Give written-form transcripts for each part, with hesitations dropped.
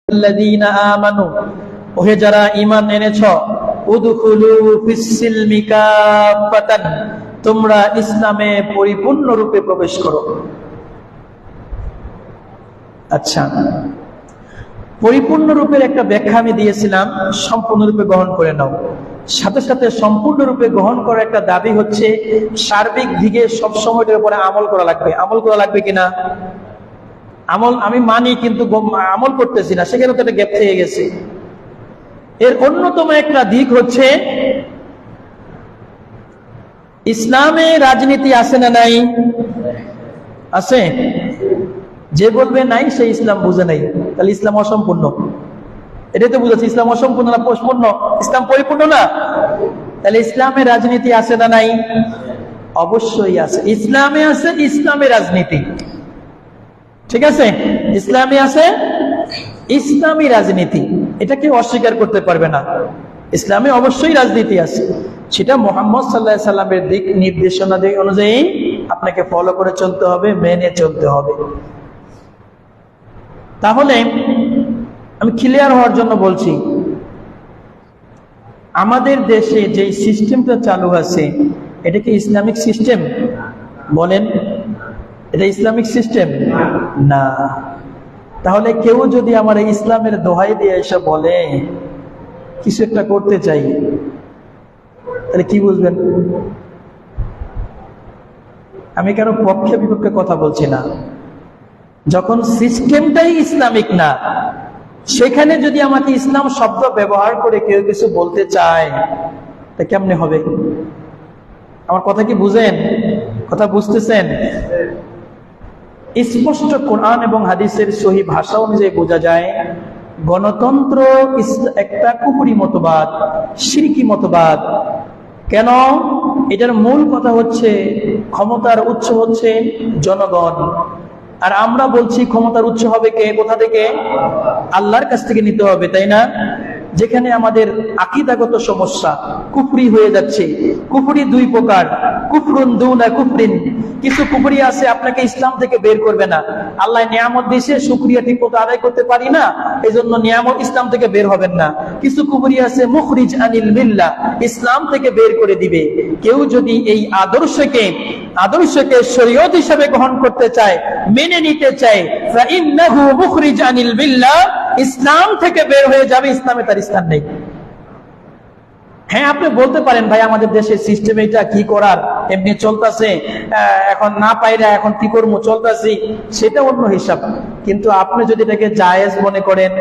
আইয়ুহাল্লাযীনা আমানু, ওহে যারা ঈমান এনেছ, উদখুলু ফিস-সিলমি কাফাতান, তোমরা ইসলামে পরিপূর্ণরূপে প্রবেশ করো। আচ্ছা, পরিপূর্ণরূপের একটা ব্যাখ্যা আমি দিয়েছিলাম, সম্পূর্ণরূপে গ্রহণ করে নাও। সাথে সাথে সম্পূর্ণরূপে গ্রহণ করার একটা দাবি হচ্ছে সার্বিক দিকে সবসময় এর উপরে আমল করা লাগবে। আমল করা লাগবে কিনা? আমল আমি মানি, কিন্তু আমল করতেছি না, সেখানে তো একটা গ্যাপ থেকে গেছে। এর অন্যতম একটা দিক হচ্ছে ইসলামে রাজনীতি আছে না নাই? আছে। যে বলবে নাই সে ইসলাম বুঝে নাই, তাহলে ইসলাম অসম্পূর্ণ। এটাই তো বুঝাচ্ছি, ইসলাম অসম্পূর্ণ না পরিপূর্ণ? ইসলাম পরিপূর্ণ না? তাহলে ইসলামে রাজনীতি আছে না নাই? অবশ্যই আছে। ইসলামে আছে ইসলামে রাজনীতি, ঠিক আছে? ইসলামে আছে ইসলামী রাজনীতি, এটা কেউ অস্বীকার করতে পারবে না। ইসলামে অবশ্যই রাজনীতি আছে, সেটা মুহাম্মদ সাল্লাল্লাহু আলাইহি সাল্লামের দিক নির্দেশনা অনুযায়ী আপনাকে ফলো করে চলতে হবে, মেনে চলতে হবে। তাহলে আমি ক্লিয়ার হওয়ার জন্য বলছি, আমাদের দেশে যে সিস্টেমটা চালু আছে, এটা কি ইসলামিক সিস্টেম? বলেন, এটা ইসলামিক সিস্টেম না। তাহলে কেউ যদি আমার ইসলামের দোহাই দিয়ে এসে বলে কিছু একটা করতে চাই, তাহলে কি বুঝবেন? আমি কারো পক্ষে বিপক্ষে কথা বলছি না। যখন সিস্টেমটাই ইসলামিক না, সেখানে যদি আমাকে ইসলাম শব্দ ব্যবহার করে কেউ কিছু বলতে চায়, তা কেমনে হবে? আমার কথা কি বুঝেন? কথা বুঝতেছেন? স্পষ্ট কোরআন এবং হাদিসের সহি ভাষা অনুযায়ী বোঝা যায়, গণতন্ত্র একটা কুফরি মতবাদ, শিরকি মতবাদ। কেন? এটার মূল কথা হচ্ছে ক্ষমতার উৎস হচ্ছে জনগণ, আর আমরা বলছি ক্ষমতার উৎস হবে কে? কোথা থেকে? আল্লাহর কাছ থেকে নিতে হবে, তাই না? যেখানে আমাদের আকীদাগত সমস্যা, কুফরি হয়ে যাচ্ছে। কুফরি দুই প্রকার, কুফরুন দুনা কুফরিন। কিছু কুফরি আছে আপনাকে ইসলাম থেকে বের করবে না। আল্লাহ নিয়ামত দিয়েছে, শুকরিয়া ঠিক মতো আদায় করতে পারি না, এজন্য নিয়ামত ইসলাম থেকে বের হবেন না। কিছু কুফরি আছে মুখরিজ আনিল মিল্লাহ, ইসলাম থেকে বের করে দিবে। কেউ যদি এই আদর্শকে শরীয়ত হিসেবে গ্রহণ করতে চায়, মেনে নিতে চায়, ফাইন্নাহু মুখরিজ আনিল মিল্লাহ, ইসলাম থেকে বের হয়ে যাবে, ইসলামে তার স্থান নেই। হ্যাঁ, আপনি বলতে পারেন ভাই আমাদের দেশের সিস্টেম এটা, কি করার, এমনি চলতেছে, এখন না পাইরা এখন কি করবো, চলতেছি, সেটা অন্য হিসাব। কিন্তু আপনি যদি এটাকে জায়েজ মনে করেন,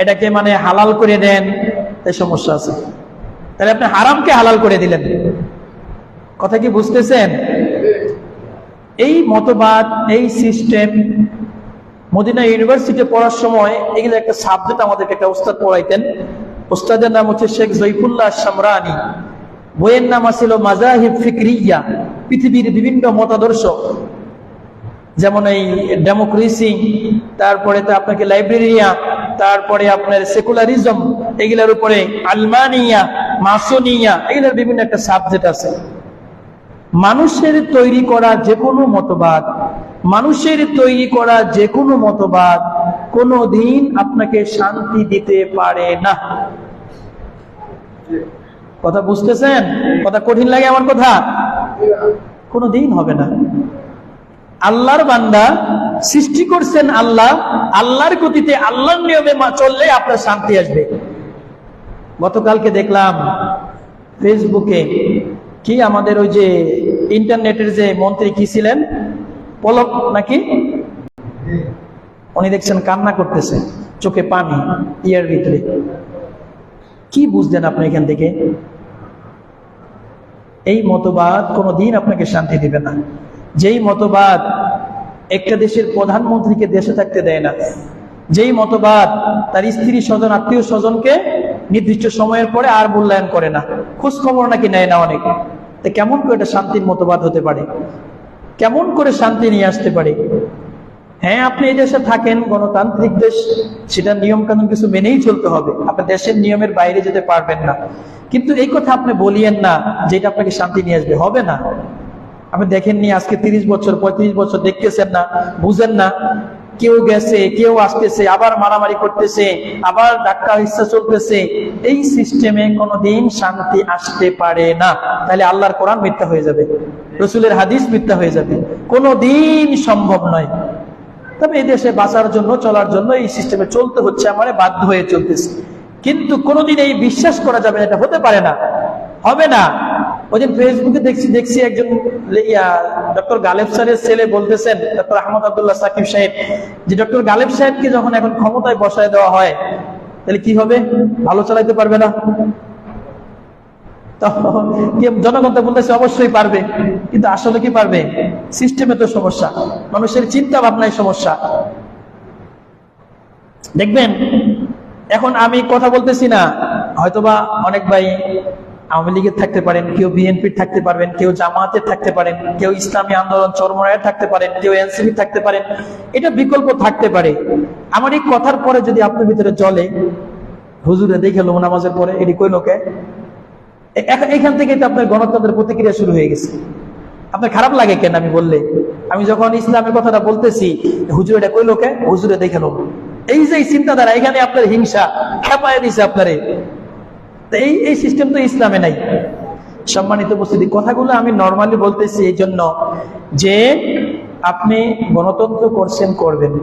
এটাকে মানে হালাল করে দেন, তাই সমস্যা আছে। তাহলে আপনি হারামকে হালাল করে দিলেন। কথা কি বুঝতেছেন? এই মতবাদ, এই সিস্টেম, মদিনা ইউনিভার্সিটি পড়ার সময় এগুলো একটা সাবজেক্ট আমাদেরকে একটা উস্তাদ পড়াইতেন। উস্তাদের নাম হচ্ছে শেখ জয়ফুল্লাহ শামরানি। বইয়ের নাম ছিল মাযাহিব ফিকরিয়া, পৃথিবীর বিভিন্ন মতাদর্শ, যেমন এই ডেমোক্রেসি, তারপরে তো আপনাকে লাইব্রেরিয়া, তারপরে আপনার সেকুলারিজম, এগুলোর উপরে আলমানিয়া, মাসোনিয়া, এগুলোর বিভিন্ন একটা সাবজেক্ট আছে। মানুষের তৈরি করা যে কোনো মতবাদ, মানুষের তৈরি করা যে কোনো মতবাদ কোনোদিন আপনাকে শান্তি দিতে পারে না। কথা বুঝতেছেন? কথা কঠিন লাগে আমার কথা? কোনোদিন হবে না। আল্লাহর বান্দা, সৃষ্টি করছেন আল্লাহ, আল্লাহর গতিতে আল্লাহর নিয়মে চললে আপনার শান্তি আসবে। গতকালকে দেখলাম ফেসবুকে, কি আমাদের ওই যে ইন্টারনেটের যে মন্ত্রী কি ছিলেন, পলক নাকি, উনি দেখছেন কান্না করতেছে, চোখে পানি, ইয়ার ভিতরে। কি বুঝলেন আপনি এখান থেকে? এই মতবাদ কোনোদিন আপনাকে শান্তি দিবে না। যেই মতবাদ একটা দেশের প্রধানমন্ত্রীকে দেশে থাকতে দেয় না, যেই মতবাদ তার স্ত্রী স্বজন, আত্মীয় স্বজনকে নির্দিষ্ট সময়ের পরে আর মূল্যায়ন করে না, খোঁজ খবর নাকি নেয় না অনেকে, তো কেমন করে এটা শান্তির মতবাদ হতে পারে? কেমন করে শান্তি নিয়ে আসতে পারে? হ্যাঁ, আপনি এই দেশে থাকেন, গণতান্ত্রিক দেশ, সেটা নিয়ম কানুন কিছু মেনেই চলতে হবে, আপনি দেশের নিয়মের বাইরে যেতে পারবেন না। কিন্তু এই কথা আপনি বলিয়েন না যে এটা আপনাকে শান্তি নিয়ে আসবে, হবে না। আপনি দেখেননি আজকে 30 বছর 35 বছর দেখতেছেন না, বুঝেন না, কেউ গেছে, কেউ আসতেছে, আবার মারামারি করতেছে, আবার ধাক্কা হিস্সা চলতেছে। এই সিস্টেমে কোনোদিন শান্তি আসতে পারে না। তাহলে আল্লাহর কোরআন মিথ্যা হয়ে যাবে, রাসূলের হাদিস মিথ্যা হয়ে যাবে, কোনোদিন সম্ভব নয়। তবে এই দেশে বাঁচার জন্য, চলার জন্য এই সিস্টেমে চলতে হচ্ছে, আমার বাধ্য হয়ে চলতেছে। কিন্তু কোনোদিন এই বিশ্বাস করা যাবে না, এটা হতে পারে না, হবে না। ওই দিন ফেসবুকে দেখছি একজন ডক্টর গালেব স্যারের ছেলে বলতেছেন, ডক্টর আহমদ আব্দুল্লাহ সাকিব সাহেব, যে ডক্টর গালেব সাহেবকে যখন এখন ক্ষমতায় বসায় দেওয়া হয়, তাহলে কি হবে? ভালো চালাইতে পারবে না? জনগণ তো বলতেছে অবশ্যই পারবে, কিন্তু আসলে কি পারবে? সিস্টেমে তো সমস্যা, মানুষের চিন্তা ভাবনায় সমস্যা। দেখবেন এখন আমি কথা বলতেছি না, হয়তোবা অনেক ভাই আওয়ামী লীগের থাকতে পারেন, কেউ বিএনপির থাকতে পারবেন, কেউ জামায়াতের থাকতে পারেন, কেউ ইসলামী আন্দোলন চরমরায়ের থাকতে পারেন, কেউ এনসিপি থাকতে পারেন, এটা বিকল্প থাকতে পারে। আমার এই কথার পরে যদি আপনার ভিতরে চলে, হুজুরে দেখে লো নামাজের পরে এটি কই লোকে, এখান থেকে তো আপনার গণতন্ত্রের প্রতিক্রিয়া শুরু হয়ে গেছে। আপনার খারাপ লাগে কেন আমি বললে? আমি যখন ইসলামের কথাটা বলতেছি, হুজুর এটা কই লোকে, হুজুরে দেখে লো, এই যে চিন্তাধারা, এখানে আপনার হিংসা খেপায় দিছে আপনারে। এই সিস্টেম তো ইসলামে নাই। সম্মানিত উপস্থিতি, কথাগুলো আমি নর্মালি বলতেছি এই জন্য যে আপনি গণতন্ত্র করছেন, করবেন,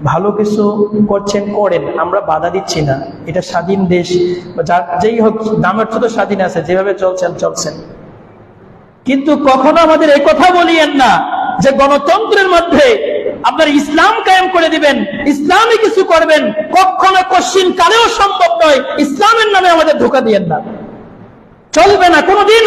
ভালো কিছু করছেন, করেন, আমরা বাধা দিচ্ছি না। এটা স্বাধীন দেশ, যেই হোক দামের তো স্বাধীন আছে, যেভাবে চলছেন। কিন্তু কখনো আমাদের এই কথা বলিয়েন না যে গণতন্ত্রের মধ্যে আপনার ইসলাম কায়েম করে দিবেন, ইসলামী কিছু করবেন। কখনো কশ্চিন কালেও সম্ভব নয়। ইসলামের নামে আমাদের ধোঁকা দিয়েন না, চলবে না, কোনোদিন